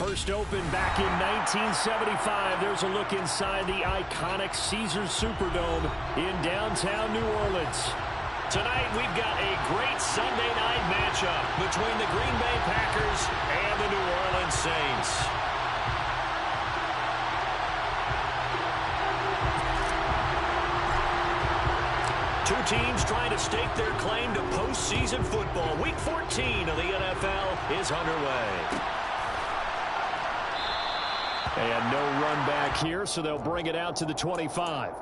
First opened back in 1975. There's a look inside the iconic Caesars Superdome in downtown New Orleans. Tonight, we've got a great Sunday night matchup between the Green Bay Packers and the New Orleans Saints. Two teams trying to stake their claim to postseason football. Week 14 of the NFL is underway. And no run back here, so they'll bring it out to the 25.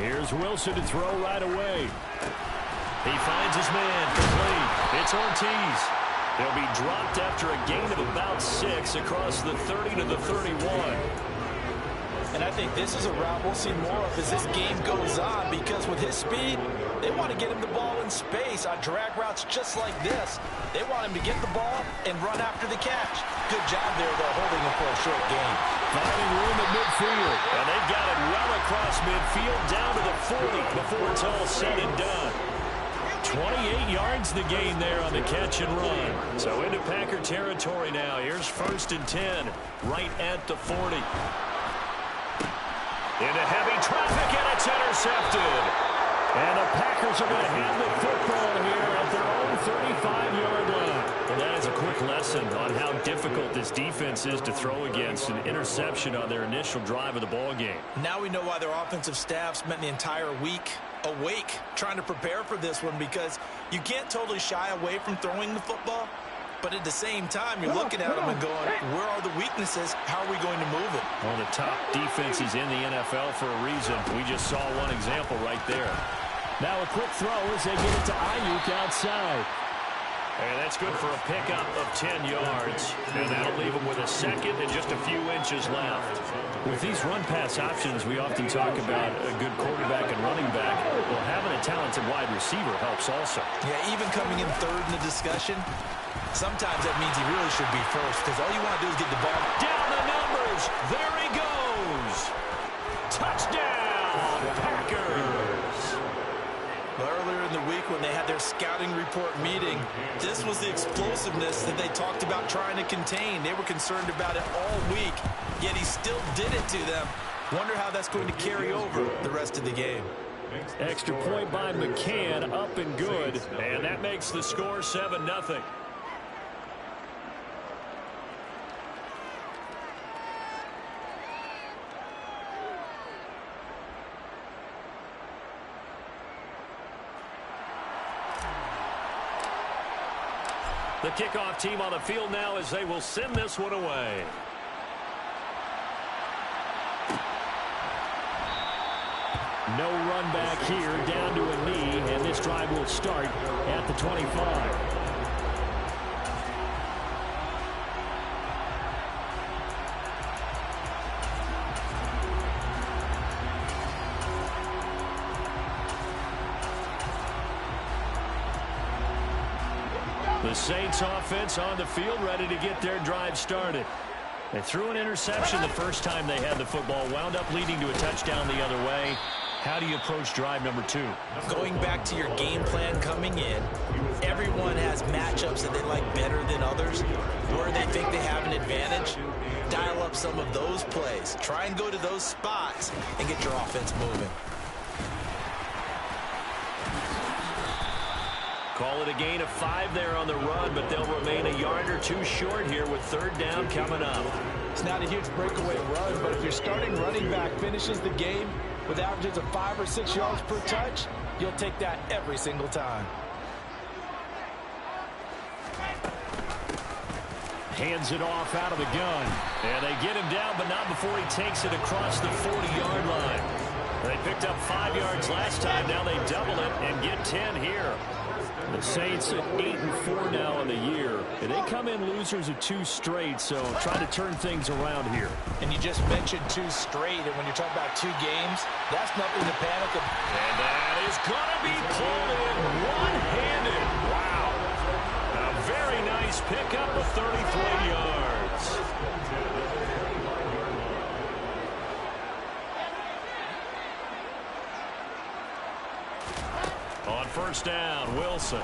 Here's Wilson to throw right away. He finds his man complete. It's Ortiz. He'll be dropped after a gain of about 6 across the 30 to the 31. And I think this is a route we'll see more of as this game goes on, because with his speed, they want to get him the ball in space on drag routes just like this. They want him to get the ball and run after the catch. Good job there, though, holding him for a short gain. Finding room at midfield. And they've got it well across midfield down to the 40 before it's all said and done. 28 yards the gain there on the catch and run. So into Packer territory now. Here's 1st and 10 right at the 40. Into heavy traffic, and it's intercepted. And the Packers are going to have the football here at their own 35-yard line. And that is a quick lesson on how difficult this defense is to throw against. An interception on their initial drive of the ball game. Now we know why their offensive staff spent the entire week awake trying to prepare for this one, because you can't totally shy away from throwing the football, but at the same time you're looking at them and going, where are the weaknesses? How are we going to move it? One of the top defenses in the NFL for a reason. We just saw one example right there. Now a quick throw as they get it to Ayuk outside. And that's good for a pickup of 10 yards. And that'll leave him with a second and just a few inches left. With these run-pass options, we often talk about a good quarterback and running back. Well, having a talented wide receiver helps also. Yeah, even coming in third in the discussion, sometimes that means he really should be first, because all you want to do is get the ball. Down the numbers. There he goes. Touchdown, Packers. Earlier in the week when they had their scouting report meeting, this was the explosiveness that they talked about trying to contain. They were concerned about it all week, yet he still did it to them. Wonder how that's going to carry over the rest of the game. Extra point by McCann, up and good, and that makes the score 7-0. The kickoff team on the field now as they will send this one away. No run back here, down to a knee, and this drive will start at the 25. The Saints offense on the field, ready to get their drive started. They threw an interception the first time they had the football, wound up leading to a touchdown the other way. How do you approach drive number 2? Going back to your game plan coming in, everyone has matchups that they like better than others, where they think they have an advantage. Dial up some of those plays. Try and go to those spots and get your offense moving. Call it a gain of 5 there on the run, but they'll remain a yard or 2 short here with 3rd down coming up. It's not a huge breakaway run, but if your starting running back finishes the game with averages of 5 or 6 yards per touch, you'll take that every single time. Hands it off out of the gun. And they get him down, but not before he takes it across the 40-yard line. They picked up 5 yards last time. Now they double it and get 10 here. The Saints at 8-4 now in the year. And they come in losers of 2 straight, so try to turn things around here. And you just mentioned 2 straight, and when you're talking about 2 games, that's nothing to panic about. And that is going to be pulled in one-handed. Wow. A very nice pickup of 33 yards. On first down, Wilson.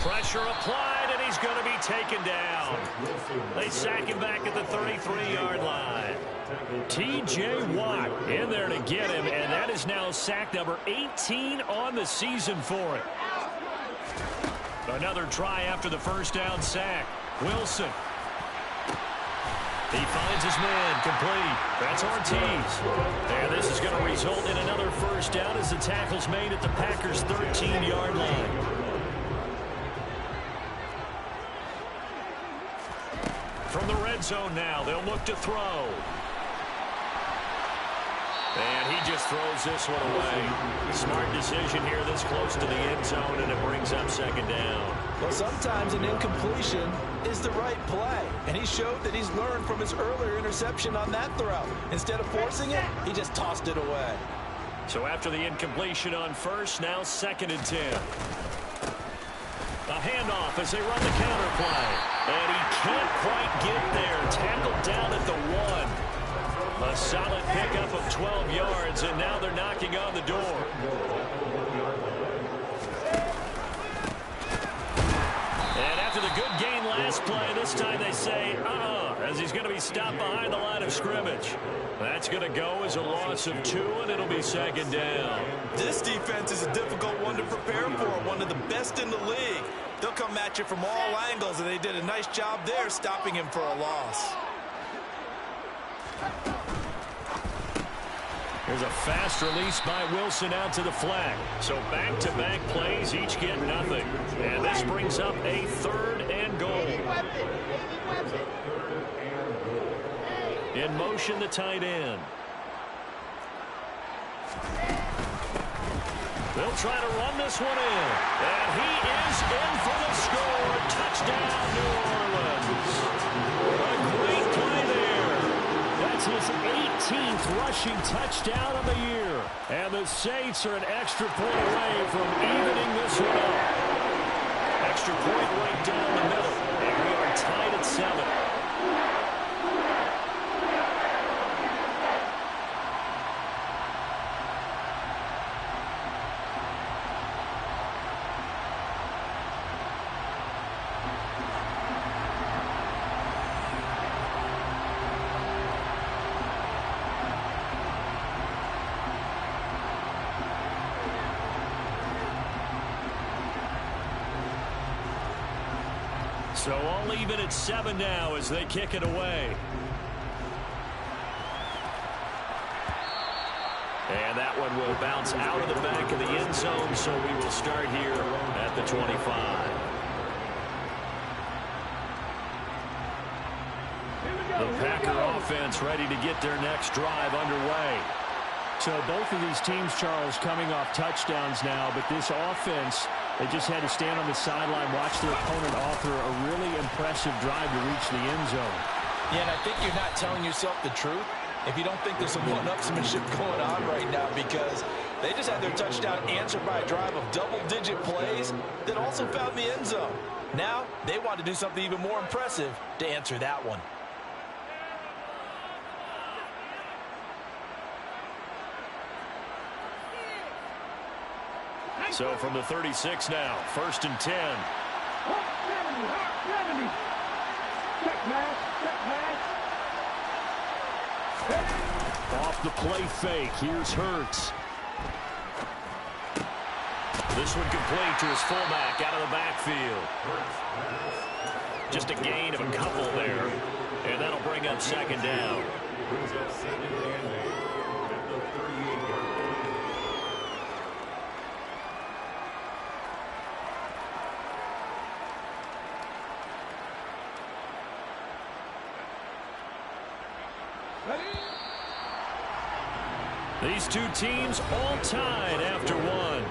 Pressure applied, and he's going to be taken down. They sack him back at the 33-yard line. T.J. Watt in there to get him, and that is now sack number 18 on the season for him. Another try after the first down sack. Wilson. He finds his man, complete. That's Ortiz. And this is going to result in another first down as the tackle's made at the Packers' 13-yard line. From the red zone now, they'll look to throw. And he just throws this one away. Smart decision here this close to the end zone, and it brings up second down. Well, sometimes an incompletion is the right play. And he showed that he's learned from his earlier interception on that throw. Instead of forcing it, he just tossed it away. So after the incompletion on first, now 2nd and 10. A handoff as they run the counter play. And he can't quite get there. Tackled down at the 1. A solid pickup of 12 yards, and now they're knocking on the door. And after the good gain last play, this time they say, as he's going to be stopped behind the line of scrimmage. That's going to go as a loss of 2, and it'll be second down. This defense is a difficult one to prepare for, one of the best in the league. They'll come at you from all angles, and they did a nice job there stopping him for a loss. Here's a fast release by Wilson out to the flat. So back-to-back plays, each get nothing. And this brings up a 3rd and goal. In motion, the tight end. They'll try to run this one in. And he is in for the score. Touchdown, New Orleans. A great play there. That's his 18th rushing touchdown of the year. And the Saints are an extra point away from evening this one up. Extra point right down the middle. And we are tied at 7. So all even at 7 now as they kick it away. And that one will bounce out of the back of the end zone, so we will start here at the 25. The Packer offense ready to get their next drive underway. So both of these teams, Charles, coming off touchdowns now, but this offense, they just had to stand on the sideline, watch their opponent author a really impressive drive to reach the end zone. Yeah, and I think you're not telling yourself the truth if you don't think there's some one-upsmanship going on right now, because they just had their touchdown answered by a drive of double-digit plays that also found the end zone. Now, they want to do something even more impressive to answer that one. So from the 36 now, 1st and 10. Off the play fake, here's Hurts. This one complete to his fullback out of the backfield. Just a gain of a couple there, and that'll bring up second down. These two teams all tied after one.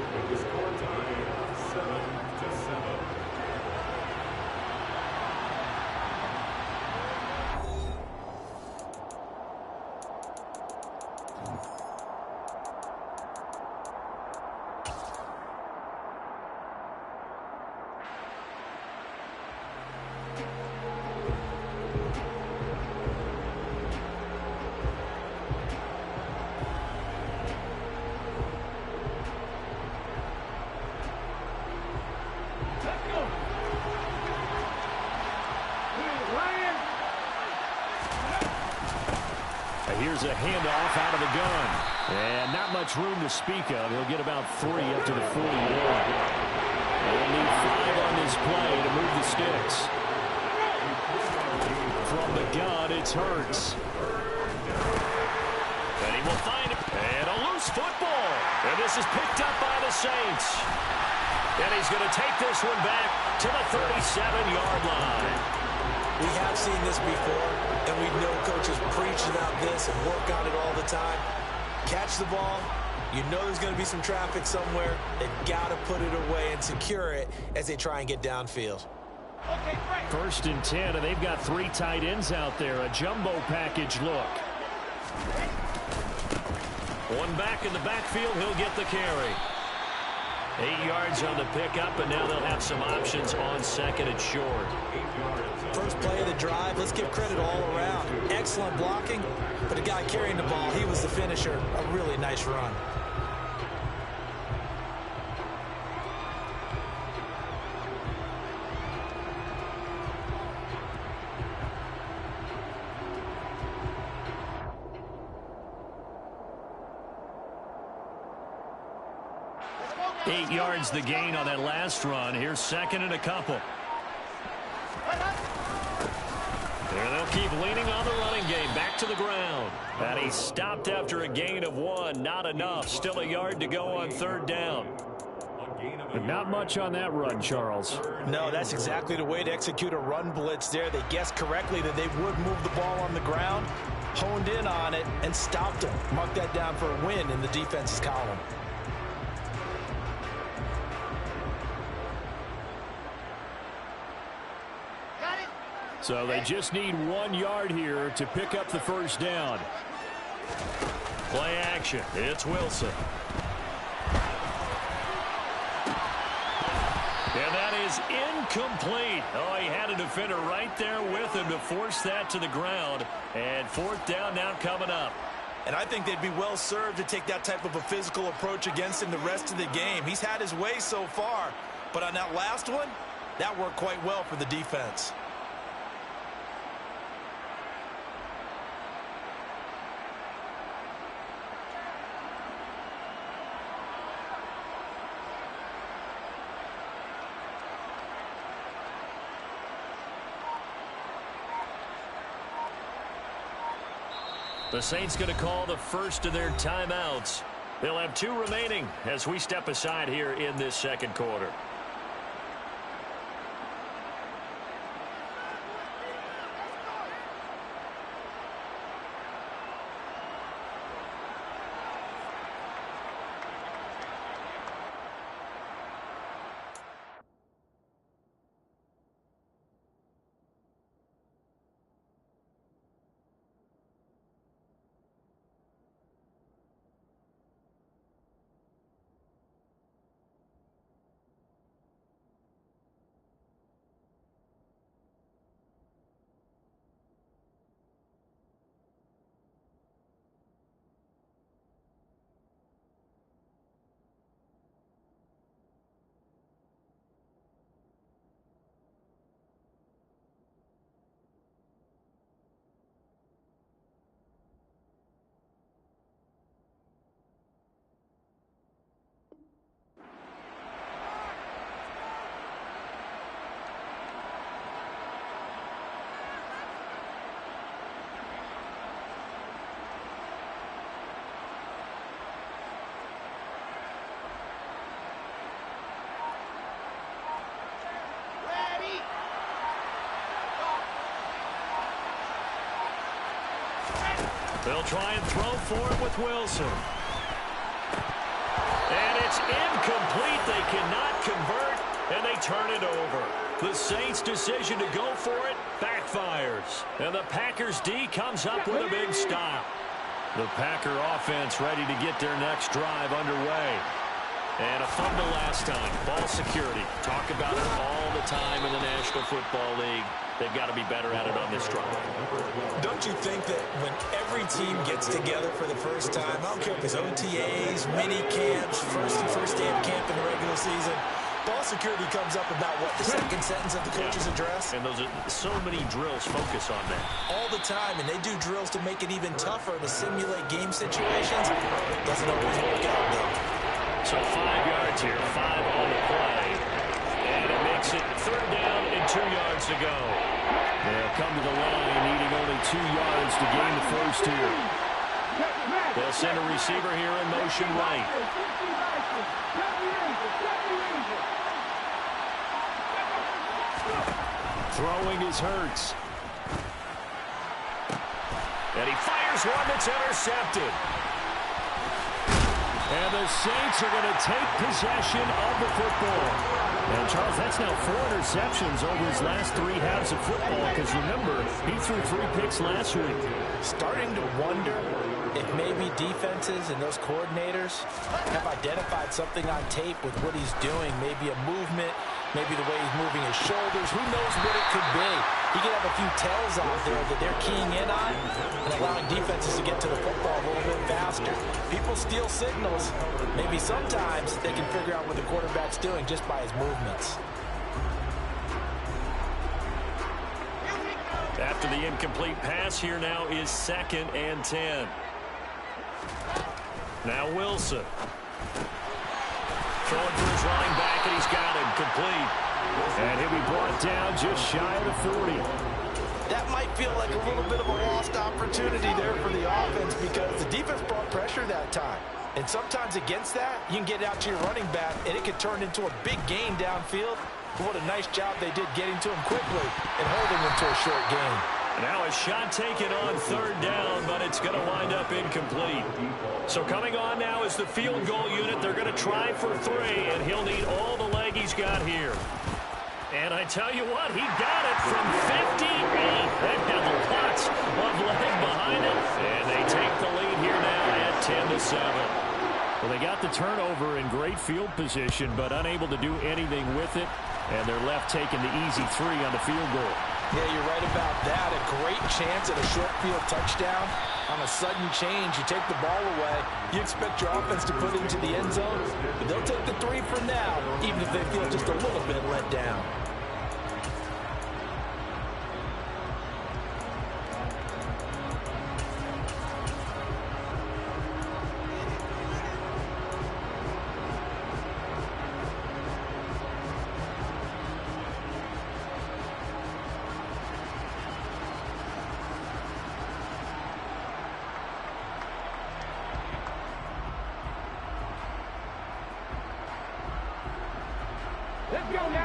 Here's a handoff out of the gun. And not much room to speak of. He'll get about 3 up to the 41. They'll need 5 on this play to move the sticks. From the gun, it's Hurts. And he will find it. And a loose football. And this is picked up by the Saints. And he's going to take this one back to the 37-yard line. We have seen this before, and we know coaches preach about this and work on it all the time. Catch the ball. You know there's going to be some traffic somewhere. They've got to put it away and secure it as they try and get downfield. First and 10, and they've got 3 tight ends out there. A jumbo package look. One back in the backfield. He'll get the carry. 8 yards on the pickup, and now they'll have some options on second and short. First play of the drive, let's give credit all around. Excellent blocking, but the guy carrying the ball, he was the finisher. A really nice run. Eight yards the gain on that last run. Here's second and a couple. There they'll keep leaning on the running game. Back to the ground. And he stopped after a gain of 1. Not enough. Still a yard to go on third down. But not much on that run, Charles. No, that's exactly the way to execute a run blitz there. They guessed correctly that they would move the ball on the ground, honed in on it, and stopped them. Mark that down for a win in the defense's column. So they just need 1 yard here to pick up the first down. Play action. It's Wilson. And that is incomplete. Oh, he had a defender right there with him to force that to the ground. And fourth down now coming up. And I think they'd be well served to take that type of a physical approach against him the rest of the game. He's had his way so far, but on that last one, that worked quite well for the defense. The Saints going to call the first of their timeouts. They'll have 2 remaining as we step aside here in this second quarter. They'll try and throw for it with Wilson. And it's incomplete. They cannot convert, and they turn it over. The Saints' decision to go for it backfires. And the Packers' D comes up with a big stop. The Packer offense ready to get their next drive underway. And a fumble last time. Ball security. Talk about it all the time in the National Football League. They've got to be better at it on this drive. Don't you think that when every team gets together for the first time, I don't care if it's OTAs, mini camps, first day of camp in the regular season, Ball security comes up about, what, the second sentence of the coach's address? And those are so many drills focus on that. All the time, and they do drills to make it even tougher to simulate game situations. Doesn't always work out, though. So 5 yards here, 5 on the play. And it makes it 3rd down and 2 yards to go. They'll come to the line needing only 2 yards to gain the first here. They'll send a receiver here in motion right. Throwing is Hurts. And he fires one that's intercepted. And the Saints are going to take possession of the football. And, Charles, that's now 4 interceptions over his last 3 halves of football. Because, remember, he threw 3 picks last week. Starting to wonder if maybe defenses and those coordinators have identified something on tape with what he's doing. Maybe a movement, maybe the way he's moving his shoulders. Who knows what it could be? He could have a few tells out there that they're keying in on and allowing defenses to get to the football a little bit faster. People steal signals. Maybe sometimes they can figure out what the quarterback's doing just by his movements. After the incomplete pass, here now is 2nd and 10. Now Wilson. Throwing for his running back, and he's got him complete. And he'll be brought down just shy of the 40. That might feel like a little bit of a lost opportunity there for the offense because the defense brought pressure that time. And sometimes against that, you can get out to your running back, and it could turn into a big gain downfield. But what a nice job they did getting to him quickly and holding him to a short gain. Now a shot taken on 3rd down, but it's going to wind up incomplete. So coming on now is the field goal unit. They're going to try for 3, and he'll need all the leg he's got here. And I tell you what, he got it from 58. That had lots of leg behind it. And they take the lead here now at 10-7. Well, they got the turnover in great field position, but unable to do anything with it. And they're left taking the easy 3 on the field goal. Yeah, you're right about that. A great chance at a short field touchdown. On a sudden change, you take the ball away. You expect your offense to put it into the end zone, but they'll take the 3 for now, even if they feel just a little bit let down.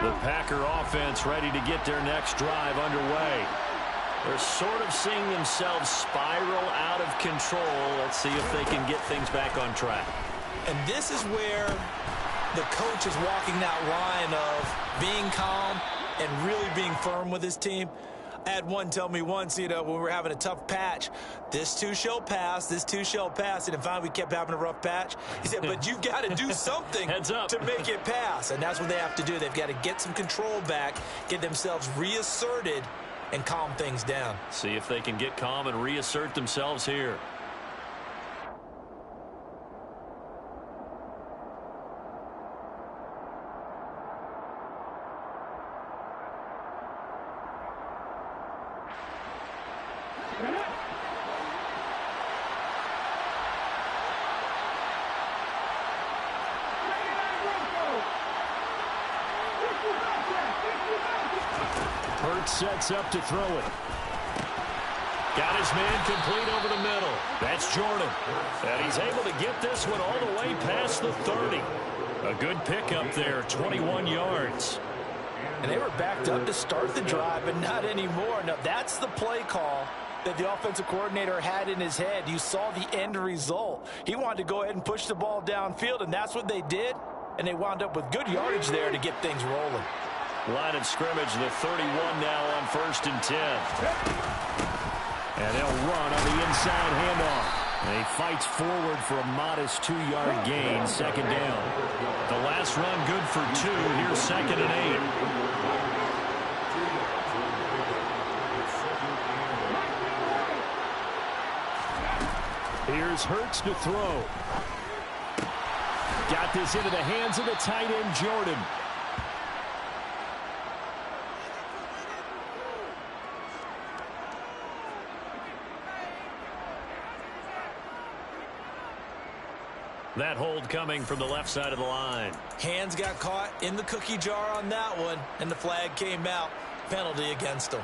The Packer offense ready to get their next drive underway. They're sort of seeing themselves spiral out of control. Let's see if they can get things back on track. And this is where the coach is walking that line of being calm and really being firm with his team. I had one tell me once, when we were having a tough patch, this too shall pass, this too shall pass. And then finally we kept having a rough patch. He said, but you've got to do something to make it pass. And that's what they have to do. They've got to get some control back, get themselves reasserted, and calm things down. See if they can get calm and reassert themselves here. Hurts sets up to throw it. Got his man complete over the middle. That's Jordan. And he's able to get this one all the way past the 30. A good pickup there, 21 yards. And they were backed up to start the drive, but not anymore. Now, that's the play call that the offensive coordinator had in his head. You saw the end result. He wanted to go ahead and push the ball downfield, and that's what they did. And they wound up with good yardage there to get things rolling. Line of scrimmage, the 31 now on 1st and 10. And they'll run on the inside handoff. And he fights forward for a modest 2-yard gain, 2nd down. The last run good for 2. Here's 2nd and 8. Here's Hurts to throw. Got this into the hands of the tight end, Jordan. That hold coming from the left side of the line. Hands got caught in the cookie jar on that one, and the flag came out. Penalty against him.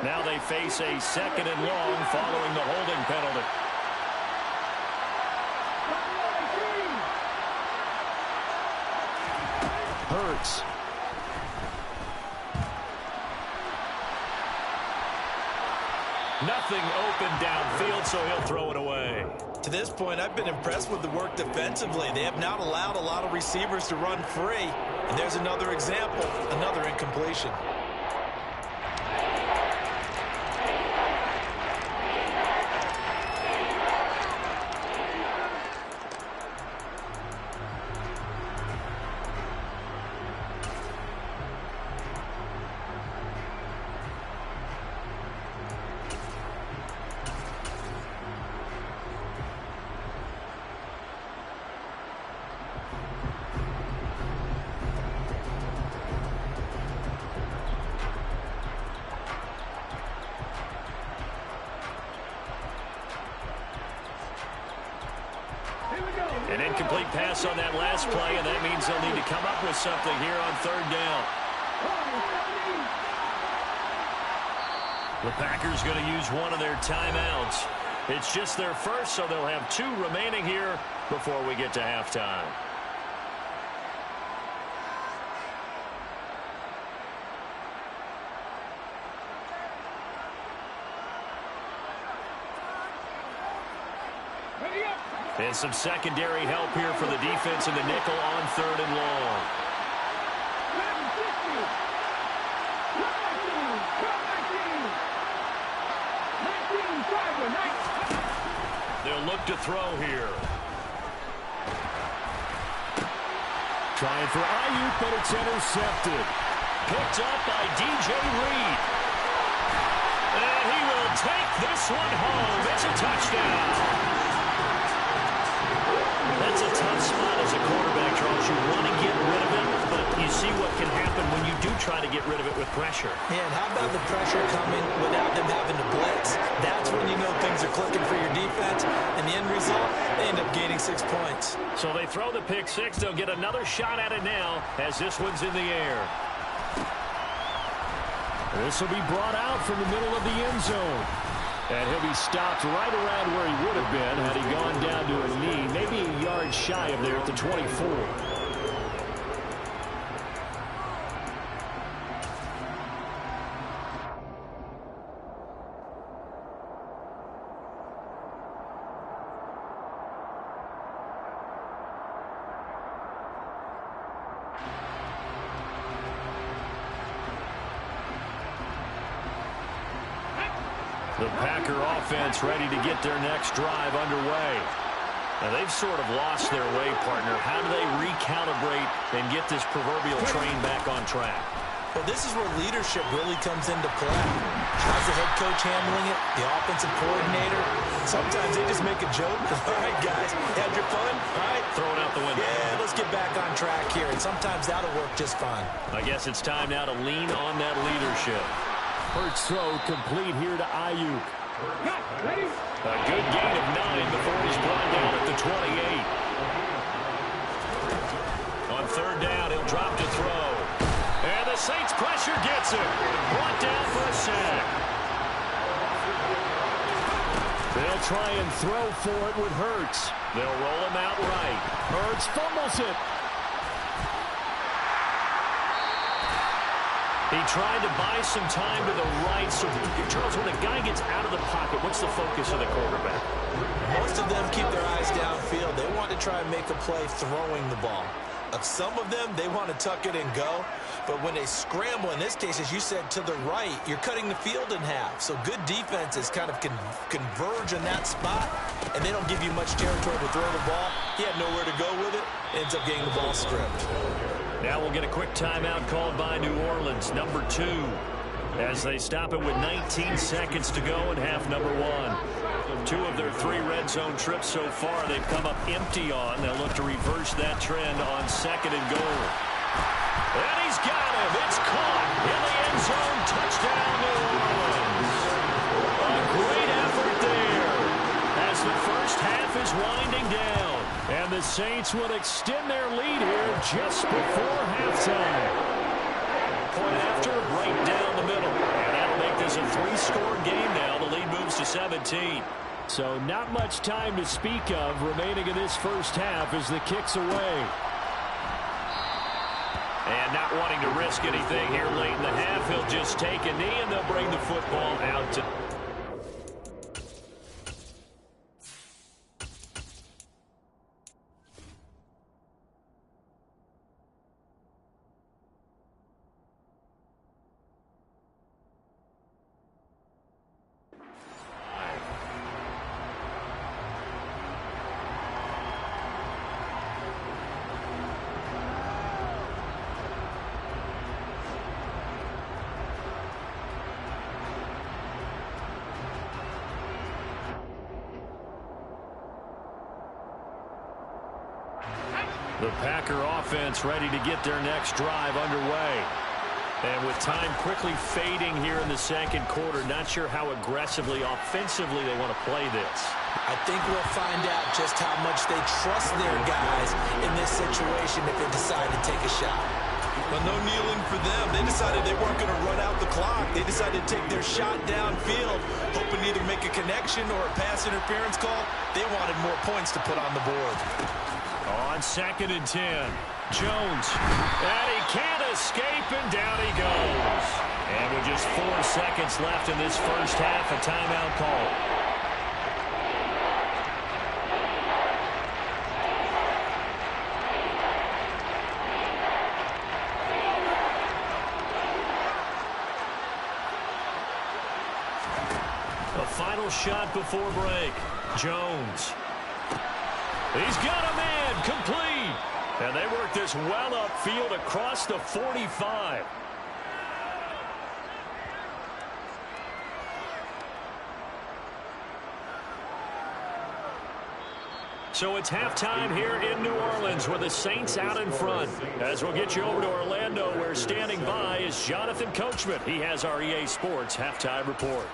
Now they face a 2nd and long following the holding penalty. Hurts. Nothing open downfield, so he'll throw it away. To this point, I've been impressed with the work defensively. They have not allowed a lot of receivers to run free. And there's another example, another incompletion. An incomplete pass on that last play, and that means they'll need to come up with something here on 3rd down. The Packers going to use one of their timeouts. It's just their first, so they'll have 2 remaining here before we get to halftime. And some secondary help here for the defense in the nickel on 3rd and long. They'll look to throw here. Trying for Ayuk, but it's intercepted. Picked up by DJ Reed. And he will take this one home. It's a touchdown. That's a tough spot as a quarterback, Charles. You want to get rid of it, but you see what can happen when you do try to get rid of it with pressure. Yeah, and how about the pressure coming without them having to blitz? That's when you know things are clicking for your defense, and the end result, they end up gaining 6 points. So they throw the pick six. They'll get another shot at it now as this one's in the air. This will be brought out from the middle of the end zone. And he'll be stopped right around where he would have been had he gone down to a knee, maybe a yard shy of there at the 24. The Packer offense ready to get their next drive underway. Now, they've sort of lost their way, partner. How do they recalibrate and get this proverbial train back on track? Well, this is where leadership really comes into play. How's the head coach handling it? The offensive coordinator? Sometimes they just make a joke. All right, guys, had your fun? All right. Throw it out the window. Yeah, let's get back on track here, and sometimes that'll work just fine. I guess it's time now to lean on that leadership. Hurts throw complete here to Ayuk. A good gain of 9 before he's brought down at the 28. On 3rd down, he'll drop to throw. And the Saints pressure gets him. Brought down for a sack. They'll try and throw for it with Hurts. They'll roll him out right. Hurts fumbles it. He tried to buy some time to the right. So, Charles, when a guy gets out of the pocket, what's the focus of the quarterback? Most of them keep their eyes downfield. They want to try and make a play throwing the ball. Some of them, they want to tuck it and go. But when they scramble, in this case, as you said, to the right, you're cutting the field in half. So good defenses kind of converge in that spot, and they don't give you much territory to throw the ball. He had nowhere to go with it. Ends up getting the ball stripped. Now we'll get a quick timeout called by New Orleans, number 2. as they stop it with 19 seconds to go in half number one. 2 of their 3 red zone trips so far they've come up empty on. They'll look to reverse that trend on 2nd and goal. And he's got him. It's caught in the end zone. Touchdown, New Orleans. A great effort there as the first half is winding down. And the Saints will extend their lead here just before halftime. Point after, right down the middle. And that'll make this a 3-score game now. The lead moves to 17. So not much time to speak of remaining in this first half as the kick's away. And not wanting to risk anything here late in the half, he'll just take a knee and they'll bring the football out to... The Packer offense ready to get their next drive underway. And with time quickly fading here in the second quarter, not sure how aggressively, offensively they want to play this. I think we'll find out just how much they trust their guys in this situation if they decide to take a shot. But no kneeling for them. They decided they weren't going to run out the clock. They decided to take their shot downfield, hoping to either make a connection or a pass interference call. They wanted more points to put on the board. On 2nd and 10, Jones, and he can't escape, and down he goes. And with just 4 seconds left in this first half, a timeout call. A final shot before break. Jones. He's got a man, complete. And they work this well upfield across the 45. So it's halftime here in New Orleans with the Saints out in front. As we'll get you over to Orlando, where standing by is Jonathan Coachman. He has our EA Sports halftime report.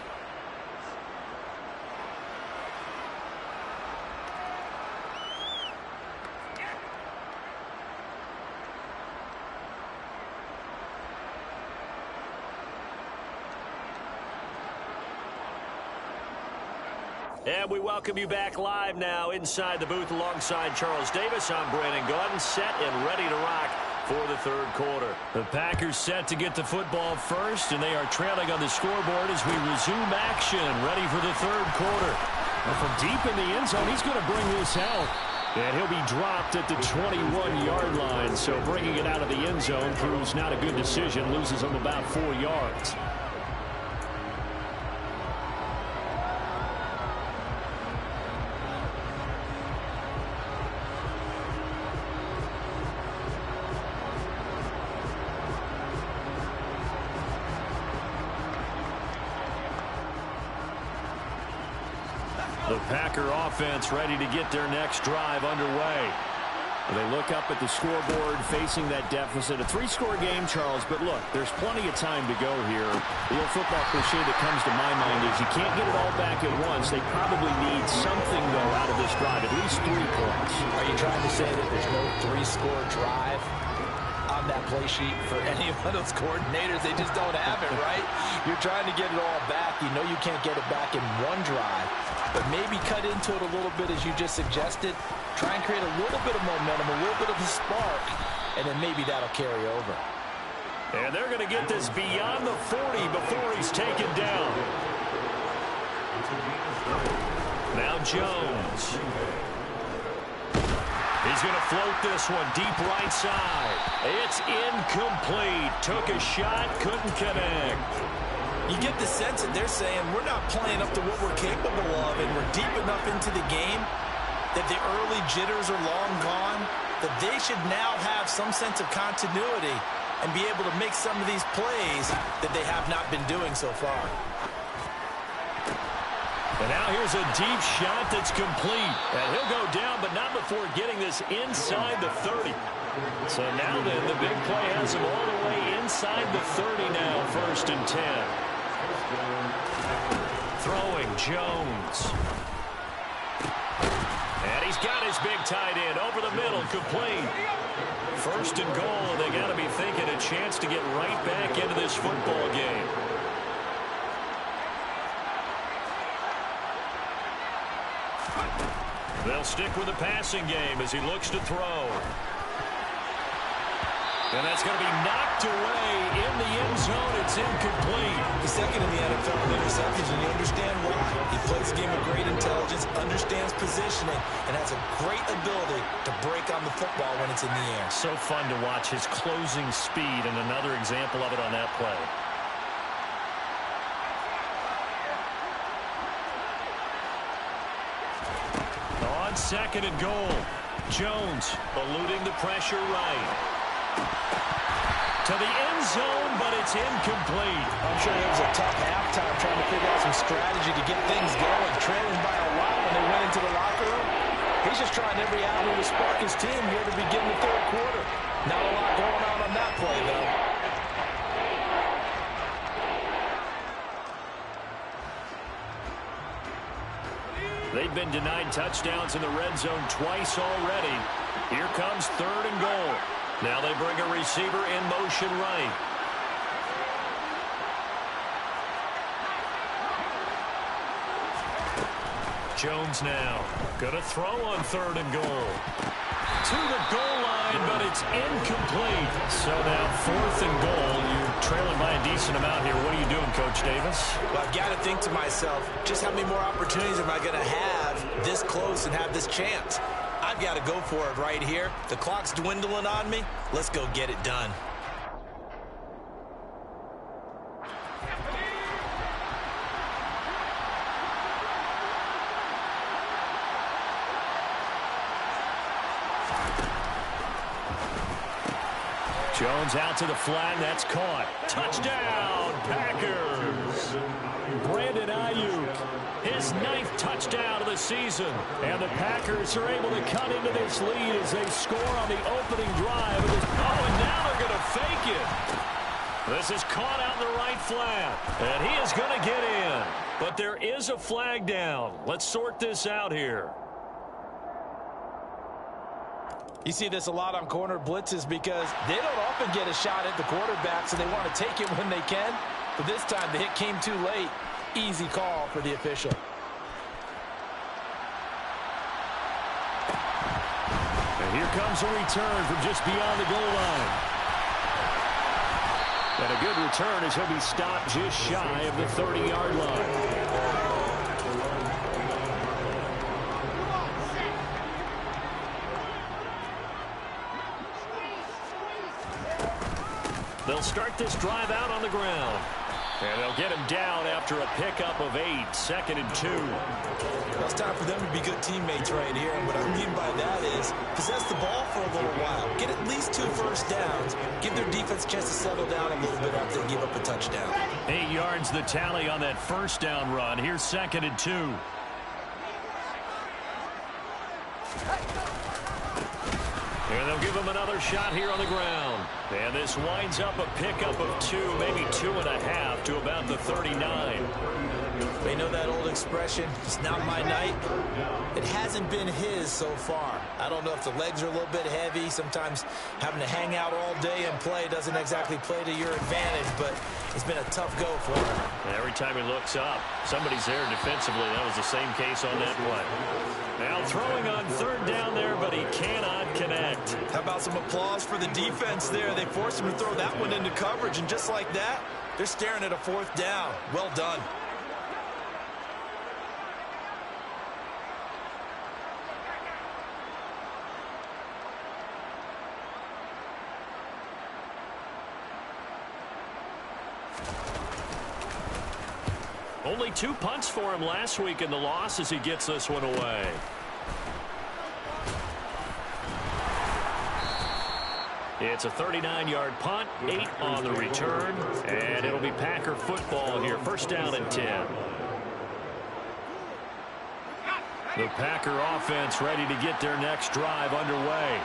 And we welcome you back live now inside the booth alongside Charles Davis. I'm Brandon Gaudin, set and ready to rock for the third quarter. The Packers set to get the football first, and they are trailing on the scoreboard as we resume action, ready for the third quarter. And from deep in the end zone, he's going to bring this out. And he'll be dropped at the 21-yard line, so bringing it out of the end zone proves not a good decision, loses him about 4 yards. The Packer offense ready to get their next drive underway. They look up at the scoreboard facing that deficit. A 3-score game, Charles, but look, there's plenty of time to go here. The old football cliche that comes to my mind is you can't get it all back at once. They probably need something, though, out of this drive, at least 3 points. Are you trying to say that there's no 3-score drive on that play sheet for any of those coordinators? They just don't have it, right? You're trying to get it all back. You know you can't get it back in one drive. But maybe cut into it a little bit, as you just suggested. Try and create a little bit of momentum, a little bit of a spark, and then maybe that'll carry over. And they're going to get this beyond the 40 before he's taken down. Now Jones. He's going to float this one deep right side. It's incomplete. Took a shot, couldn't connect. You get the sense that they're saying we're not playing up to what we're capable of, and we're deep enough into the game that the early jitters are long gone, that they should now have some sense of continuity and be able to make some of these plays that they have not been doing so far. And now here's a deep shot that's complete. And he'll go down, but not before getting this inside the 30. So now then, the big play has him all the way inside the 30 now, 1st and 10. Throwing Jones. And he's got his big tight end over the middle, complete. 1st and goal, and they got to be thinking a chance to get right back into this football game. They'll stick with the passing game as he looks to throw. And that's going to be knocked away in the end zone. It's incomplete. He's second in the NFL in interceptions, and you understand why. He plays a game of great intelligence, understands positioning, and has a great ability to break on the football when it's in the air. So fun to watch his closing speed, and another example of it on that play. On 2nd and goal, Jones eluding the pressure right. To the end zone, but it's incomplete. I'm sure it was a tough halftime trying to figure out some strategy to get things going. Trailing by a lot when they went into the locker room. He's just trying every avenue to spark his team here to begin the 3rd quarter. Not a lot going on that play, though. They've been denied touchdowns in the red zone twice already. Here comes 3rd and goal. Now they bring a receiver in motion right. Jones now going to throw on 3rd and goal. To the goal line, but it's incomplete. So now 4th and goal. You're trailing by a decent amount here. What are you doing, Coach Davis? Well, I've got to think to myself, just how many more opportunities am I going to have this close and have this chance? I've got to go for it right here. The clock's dwindling on me. Let's go get it done. Jones out to the flat. That's caught. Touchdown, Packers. Brandon Ayuk, his 9th touchdown of the season. And the Packers are able to cut into this lead as they score on the opening drive. And now they're going to fake it. This is caught out in the right flat. And he is going to get in. But there is a flag down. Let's sort this out here. You see this a lot on corner blitzes because they don't often get a shot at the quarterback, so they want to take it when they can. But this time the hit came too late. Easy call for the official. And here comes a return from just beyond the goal line. And a good return as he'll be stopped just shy of the 30-yard line. They'll start this drive out on the ground. And they'll get him down after a pickup of 8, 2nd and 2. Well, it's time for them to be good teammates right here. And what I mean by that is possess the ball for a little while. Get at least 2 first downs. Give their defense a chance to settle down a little bit after they give up a touchdown. 8 yards the tally on that first down run. Here's 2nd and 2. And they'll give him another shot here on the ground. And this winds up a pickup of 2, maybe 2.5 to about the 39. They know that old expression, it's not my night. It hasn't been his so far. I don't know if the legs are a little bit heavy. Sometimes having to hang out all day and play doesn't exactly play to your advantage, but it's been a tough go for him. And every time he looks up, somebody's there defensively. That was the same case on that play. Now throwing on 3rd down there, but he cannot connect. How about some applause for the defense there? They forced him to throw that one into coverage, and just like that, they're staring at a 4th down. Well done. Only 2 punts for him last week in the loss as he gets this one away. It's a 39-yard punt, 8 on the return, and it'll be Packer football here. First down and 10. The Packer offense ready to get their next drive underway.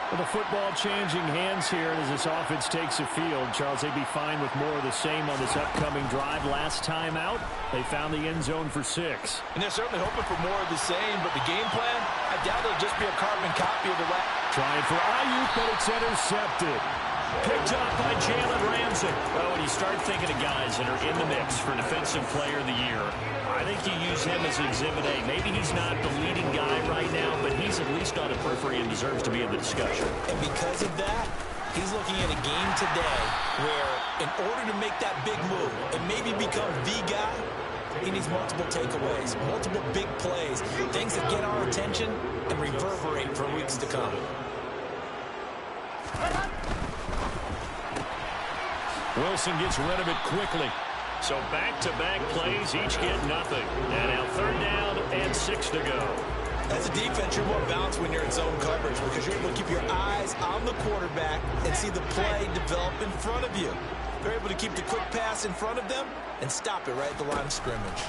Well, the football changing hands here as this offense takes the field. Charles, they'd be fine with more of the same on this upcoming drive. Last time out, they found the end zone for 6. And they're certainly hoping for more of the same, but the game plan, I doubt it'll just be a carbon copy of the last. Trying for Ayuk, but it's intercepted. Picked up by Jalen Ramsey. Well, when you start thinking of guys that are in the mix for Defensive Player of the Year, I think you use him as Exhibit A. Maybe he's not the leading guy right now, but he's at least on the periphery and deserves to be in the discussion. And because of that, he's looking at a game today where in order to make that big move and maybe become the guy, he needs multiple takeaways, multiple big plays, things that get our attention and reverberate for weeks to come. Wilson gets rid of it quickly. So back-to-back plays, each get nothing. And now 3rd down and 6 to go. As a defense, you're more balanced when you're in zone coverage because you're able to keep your eyes on the quarterback and see the play develop in front of you. They're able to keep the quick pass in front of them and stop it right at the line of scrimmage.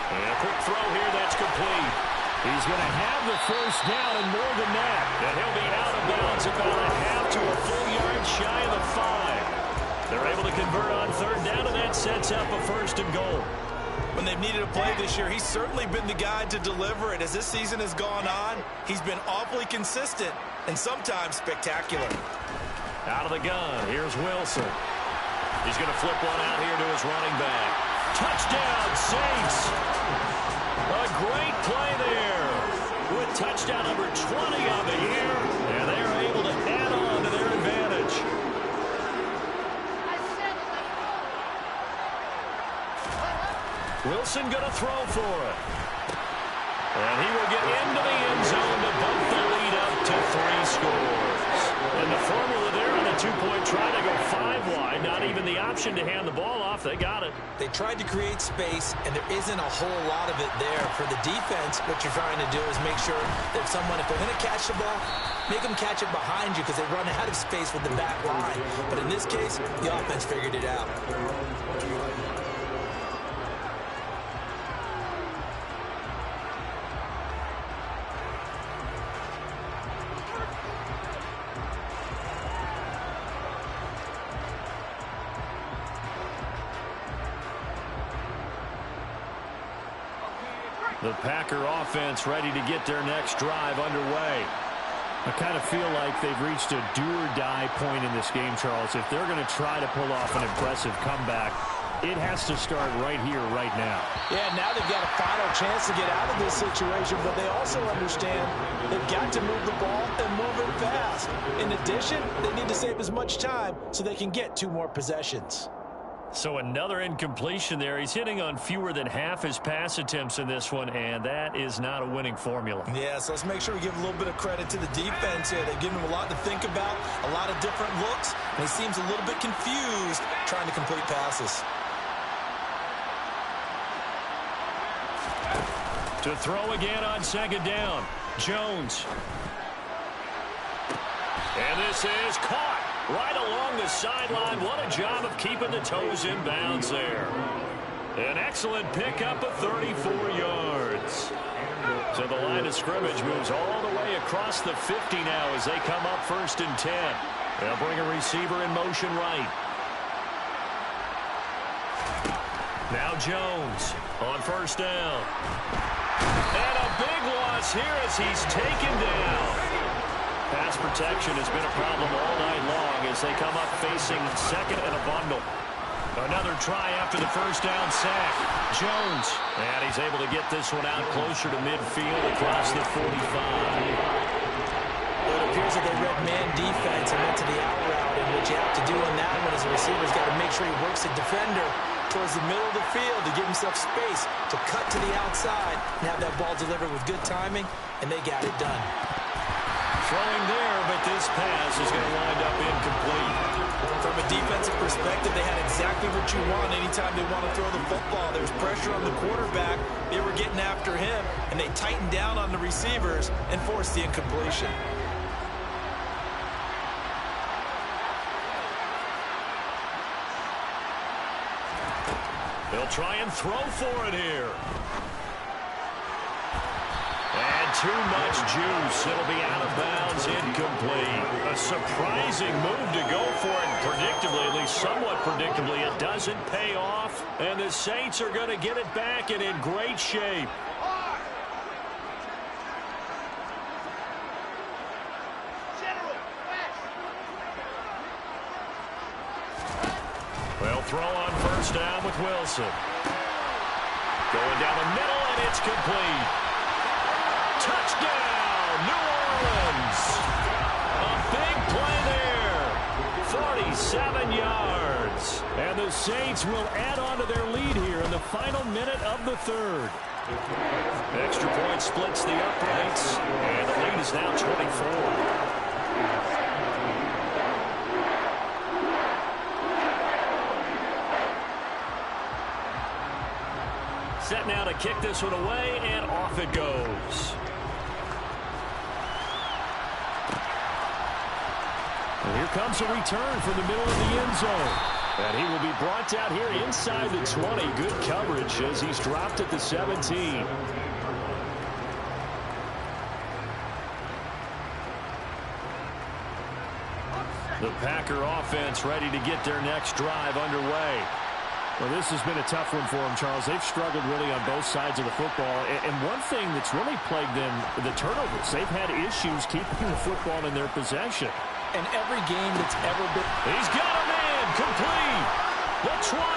And a quick throw here that's complete. He's going to have the first down and more than that. And he'll be out of bounds about a half to a full yard shy of the 5. They're able to convert on 3rd down, and that sets up a 1st and goal. When they've needed a play this year, he's certainly been the guy to deliver it. As this season has gone on, he's been awfully consistent and sometimes spectacular. Out of the gun, here's Wilson. He's going to flip one out here to his running back. Touchdown, Saints! A great play there with touchdown number 20 on the year, and they're able to add on to their advantage. Wilson going to throw for it. And he will get into the end zone to bump the lead up to 3 scores. And the formula there on the 2-point try to go 5 wide. Not even the option to hand the ball off. They got it. They tried to create space, and there isn't a whole lot of it there. For the defense, what you're trying to do is make sure that someone, if they're going to catch the ball, make them catch it behind you because they run out of space with the back line. But in this case, the offense figured it out. The Packer offense ready to get their next drive underway. I kind of feel like they've reached a do-or-die point in this game, Charles. If they're going to try to pull off an impressive comeback, it has to start right here, right now. Yeah, now they've got a final chance to get out of this situation, but they also understand they've got to move the ball and move it fast. In addition, they need to save as much time so they can get 2 more possessions. So another incompletion there. He's hitting on fewer than half his pass attempts in this one, and that is not a winning formula. Yeah, so let's make sure we give a little bit of credit to the defense here. They've given him a lot to think about, a lot of different looks, and he seems a little bit confused trying to complete passes. To throw again on 2nd down, Jones. And this is caught right along the sideline. What a job of keeping the toes in bounds there. An excellent pickup of 34 yards. So the line of scrimmage moves all the way across the 50 now as they come up 1st and 10. They'll bring a receiver in motion right. Now Jones on 1st down. And a big loss here as he's taken down. Pass protection has been a problem all night long as they come up facing 2nd and a bundle. Another try after the 1st down sack. Jones, and he's able to get this one out closer to midfield across the 45. Well, it appears that they read man defense and went to the out route, and what you have to do on that one is the receiver's got to make sure he works the defender towards the middle of the field to give himself space to cut to the outside and have that ball delivered with good timing, and they got it done. Throwing there, but this pass is going to wind up incomplete. From a defensive perspective, they had exactly what you want anytime they want to throw the football. There's pressure on the quarterback. They were getting after him, and they tightened down on the receivers and forced the incompletion. They'll try and throw for it here. And too much juice. It'll be out of bounds, incomplete. A surprising move to go for it. Predictably, at least somewhat predictably, it doesn't pay off. And the Saints are going to get it back and in great shape. They'll throw on first down with Wilson. Going down the middle, and it's complete. Touchdown, New Orleans. A big play there. 47 yards. And the Saints will add on to their lead here in the final minute of the third. Extra point splits the uprights, and the lead is now 24. Set now to kick this one away, and off it goes. And here comes a return from the middle of the end zone. And he will be brought down here inside the 20. Good coverage as he's dropped at the 17. The Packer offense ready to get their next drive underway. Well, this has been a tough one for them, Charles. They've struggled really on both sides of the football. And one thing that's really plagued them, the turnovers. They've had issues keeping the football in their possession. And every game that's ever been... He's got a man complete. The 20.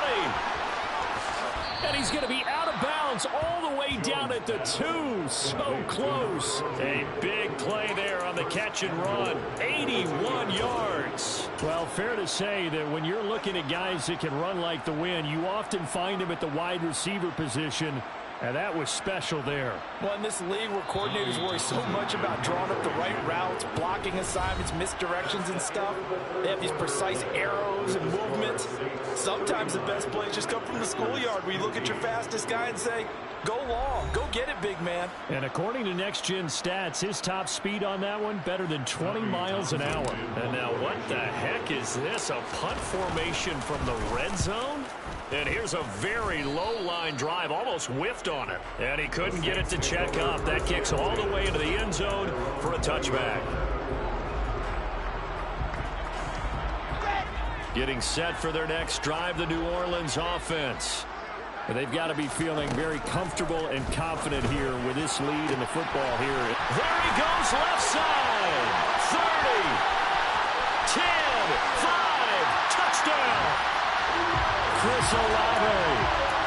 And he's going to be out of bounds all the way down at the 2. So close. A big play there on the catch and run. 81 yards. Well, fair to say that when you're looking at guys that can run like the wind, you often find them at the wide receiver position. And that was special there. Well, in this league where coordinators worry so much about drawing up the right routes, blocking assignments, misdirections and stuff, they have these precise arrows and movements. Sometimes the best plays just come from the schoolyard where you look at your fastest guy and say, go long, go get it, big man. And according to Next Gen Stats, his top speed on that one, better than 20 miles an hour. And now what the heck is this? A punt formation from the red zone? And here's a very low-line drive, almost whiffed on it. And he couldn't get it to check up. That kicks all the way into the end zone for a touchback. Getting set for their next drive, the New Orleans offense. And they've got to be feeling very comfortable and confident here with this lead in the football here. There he goes, left side. 30, 10, 5, touchdown. Chris Olave,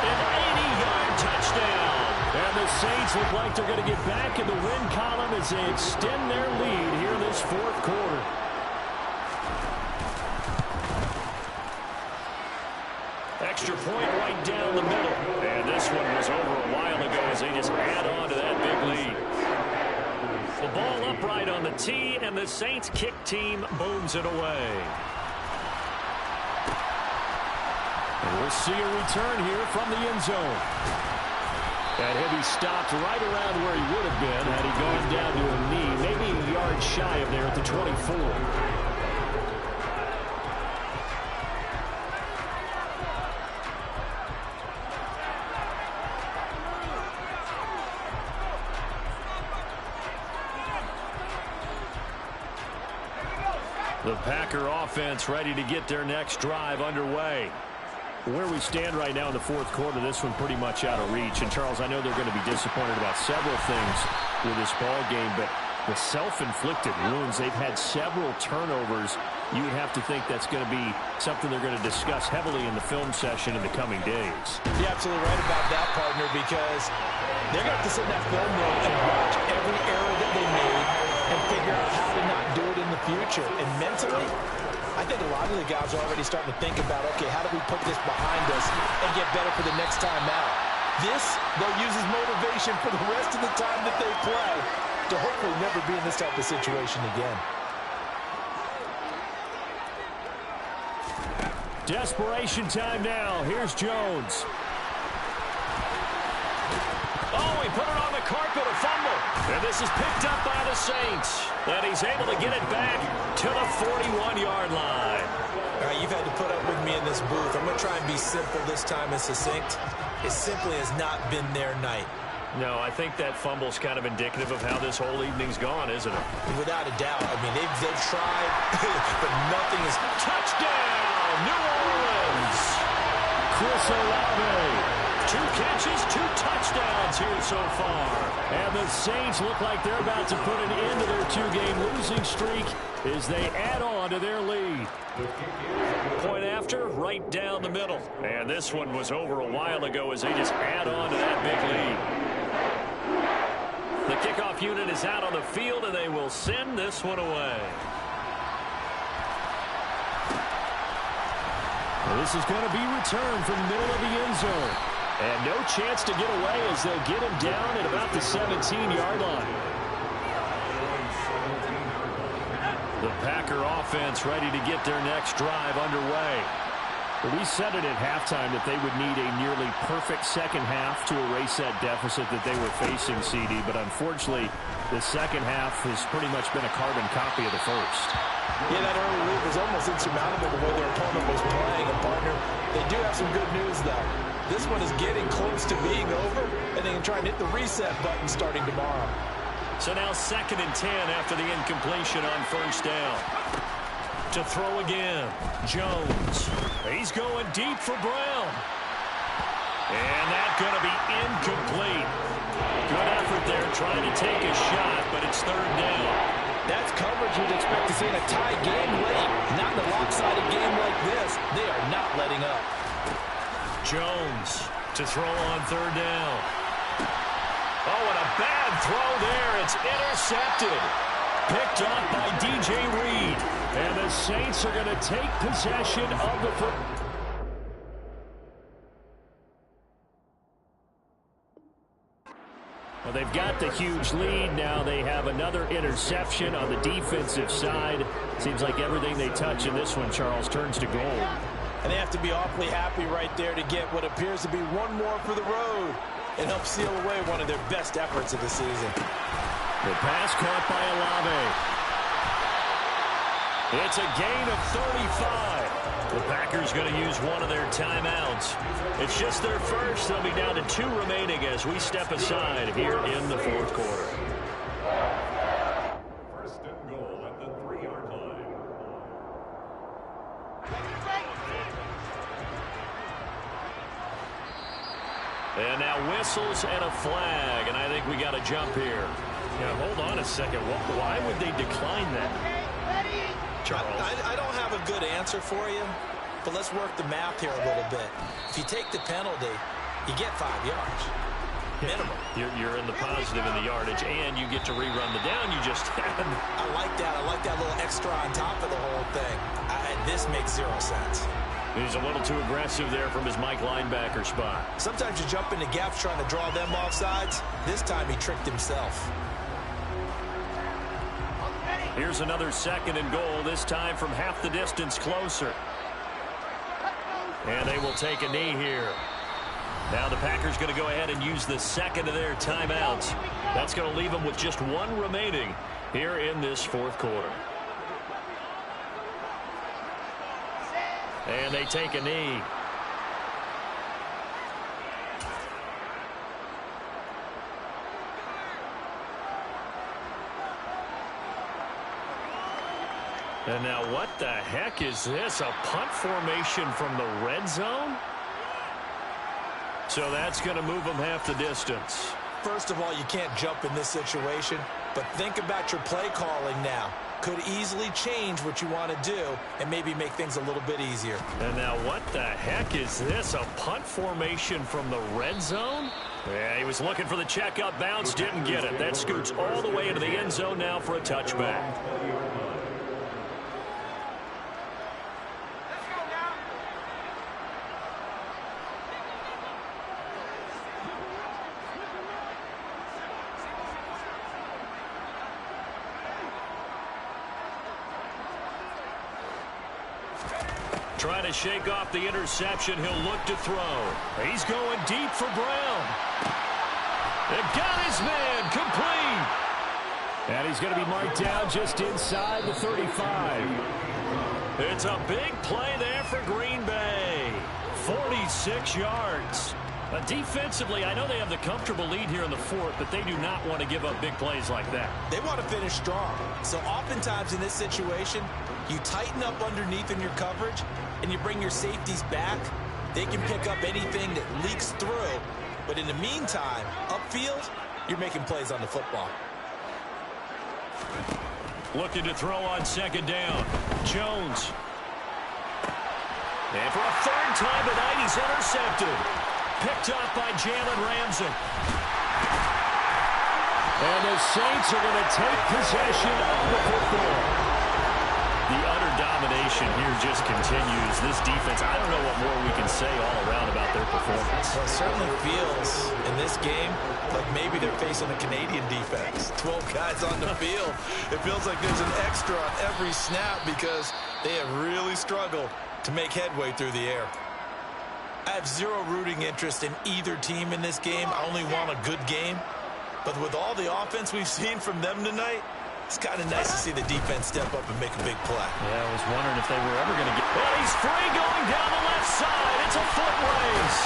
an 80-yard touchdown. And the Saints look like they're going to get back in the win column as they extend their lead here in this fourth quarter. Extra point right down the middle. And this one was over a while ago as they just add on to that big lead. The ball upright on the tee, and the Saints kick team booms it away. And we'll see a return here from the end zone. And he'll be stopped right around where he would have been had he gone down to a knee, maybe a yard shy of there at the 24. The Packer offense ready to get their next drive underway. Where we stand right now in the fourth quarter, this one pretty much out of reach. And, Charles, I know they're going to be disappointed about several things with this ball game, but the self-inflicted wounds, they've had several turnovers. You would have to think that's going to be something they're going to discuss heavily in the film session in the coming days. You're absolutely right about that, partner, because they're going to have to sit in that film room and watch every error that they made and figure out how to not do it in the future. And mentally, I think a lot of the guys are already starting to think about, okay, how do we put this behind us and get better for the next time out? This, they'll use as motivation for the rest of the time that they play to hopefully never be in this type of situation again. Desperation time now. Here's Jones. Oh, he put it on the carpet, a fumble. And this is picked up by the Saints. And he's able to get it back to the 41-yard line. All right, you've had to put up with me in this booth. I'm going to try and be simple this time and succinct. It simply has not been their night. No, I think that fumble's kind of indicative of how this whole evening's gone, isn't it? Without a doubt. I mean, they've tried, but nothing is... Touchdown, New Orleans! Chris Olave. 2 catches, 2 touchdowns here so far. And the Saints look like they're about to put an end to their 2-game losing streak as they add on to their lead. Point after, right down the middle. And this one was over a while ago as they just add on to that big lead. The kickoff unit is out on the field, and they will send this one away. Well, this is going to be returned from the middle of the end zone. And no chance to get away as they'll get him down at about the 17-yard line. The Packer offense ready to get their next drive underway. We said it at halftime that they would need a nearly perfect second half to erase that deficit that they were facing, CD. But unfortunately, the second half has pretty much been a carbon copy of the first. Yeah, that early lead was almost insurmountable the way their opponent was playing. And, partner, they do have some good news, though. This one is getting close to being over, and they can try and hit the reset button starting tomorrow. So now 2nd and 10 after the incompletion on first down. To throw again, Jones. He's going deep for Brown. And that's going to be incomplete. Good effort there trying to take a shot, but it's 3rd down. That's coverage you'd expect to see in a tie game late. Not in a lopsided game like this. They are not letting up. Jones to throw on 3rd down. Oh, and a bad throw there. It's intercepted. Picked off by DJ Reed. And the Saints are going to take possession of the football. Well, they've got the huge lead. Now they have another interception on the defensive side. Seems like everything they touch in this one, Charles, turns to gold. And they have to be awfully happy right there to get what appears to be one more for the road and help seal away one of their best efforts of the season. The pass caught by Olave. It's a gain of 35. The Packers going to use one of their timeouts. It's just their first. They'll be down to 2 remaining as we step aside here in the 4th quarter. First and goal at the 3-yard line. And now whistles and a flag, and I think we got a jump here. Yeah, hold on a second. Why would they decline that? Charles. I don't have a good answer for you, but let's work the math here a little bit. If you take the penalty, you get 5 yards. Minimum. You're in the positive in the yardage, and you get to rerun the down you just had. I like that. I like that little extra on top of the whole thing. This makes 0 sense. He's a little too aggressive there from his Mike linebacker spot. Sometimes you jump into gaps trying to draw them off sides. This time he tricked himself. Here's another 2nd and goal, this time from half the distance closer. And they will take a knee here. Now the Packers going to go ahead and use the 2nd of their timeouts. That's going to leave them with just 1 remaining here in this 4th quarter. And they take a knee. And now what the heck is this? A punt formation from the red zone? So that's going to move them half the distance. First of all, you can't jump in this situation, but think about your play calling now. Could easily change what you want to do and maybe make things a little bit easier. And now what the heck is this? A punt formation from the red zone? Yeah, he was looking for the checkup bounce, didn't get it. That scoots all the way into the end zone now for a touchback. Trying to shake off the interception. He'll look to throw. He's going deep for Brown. It got his man complete. And he's going to be marked down just inside the 35. It's a big play there for Green Bay. 46 yards. Defensively, I know they have the comfortable lead here in the fourth, but they do not want to give up big plays like that. They want to finish strong. So oftentimes in this situation, you tighten up underneath in your coverage, and you bring your safeties back. They can pick up anything that leaks through. But in the meantime, upfield, you're making plays on the football. Looking to throw on second down. Jones. And for a third time tonight, he's intercepted. Picked off by Jalen Ramsey. And the Saints are going to take possession of the football. The utter domination here just continues. This defense, I don't know what more we can say all around about their performance. Well, it certainly feels in this game like maybe they're facing a Canadian defense. 12 guys on the field. It feels like there's an extra on every snap because they have really struggled to make headway through the air. I have zero rooting interest in either team in this game. I only want a good game. But with all the offense we've seen from them tonight, it's kind of nice to see the defense step up and make a big play. Yeah, I was wondering if they were ever going to get... And he's free going down the left side. It's a foot race.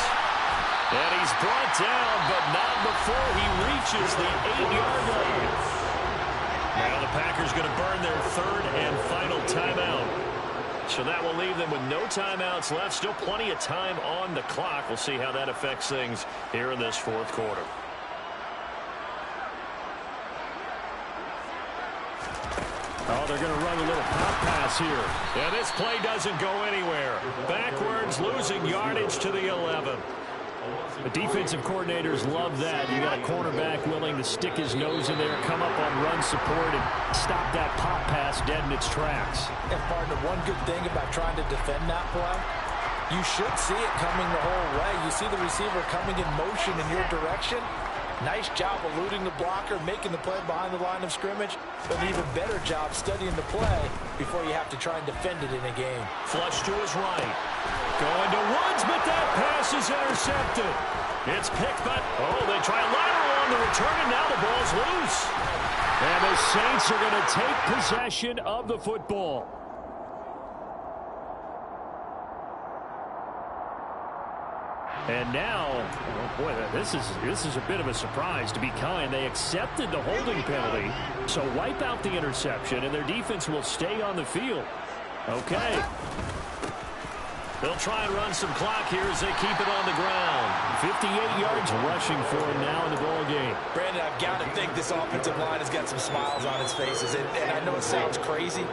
And he's brought down, but not before he reaches the 8-yard line. Now the Packers going to burn their third and final timeout. So that will leave them with no timeouts left. Still plenty of time on the clock. We'll see how that affects things here in this fourth quarter. Oh, they're going to run a little pop pass here. And this play doesn't go anywhere. Backwards, losing yardage to the 11. The defensive coordinators love that. You got a cornerback willing to stick his nose in there, come up on run support, and stop that pop pass dead in its tracks. And partner, one good thing about trying to defend that play, you should see it coming the whole way. You see the receiver coming in motion in your direction. Nice job eluding the blocker, making the play behind the line of scrimmage, but an even better job studying the play before you have to try and defend it in a game. Flush to his right. Going to Woods, but that pass is intercepted. It's picked by... Oh, they try a lateral on the return, and now the ball's loose. And the Saints are going to take possession of the football. And now, oh boy, this is a bit of a surprise, to be kind. They accepted the holding penalty, so wipe out the interception, and their defense will stay on the field. Okay. They'll try and run some clock here as they keep it on the ground. 58 yards rushing for him now in the ball game. Brandon, I've got to think this offensive line has got some smiles on its faces. And I know it sounds crazy,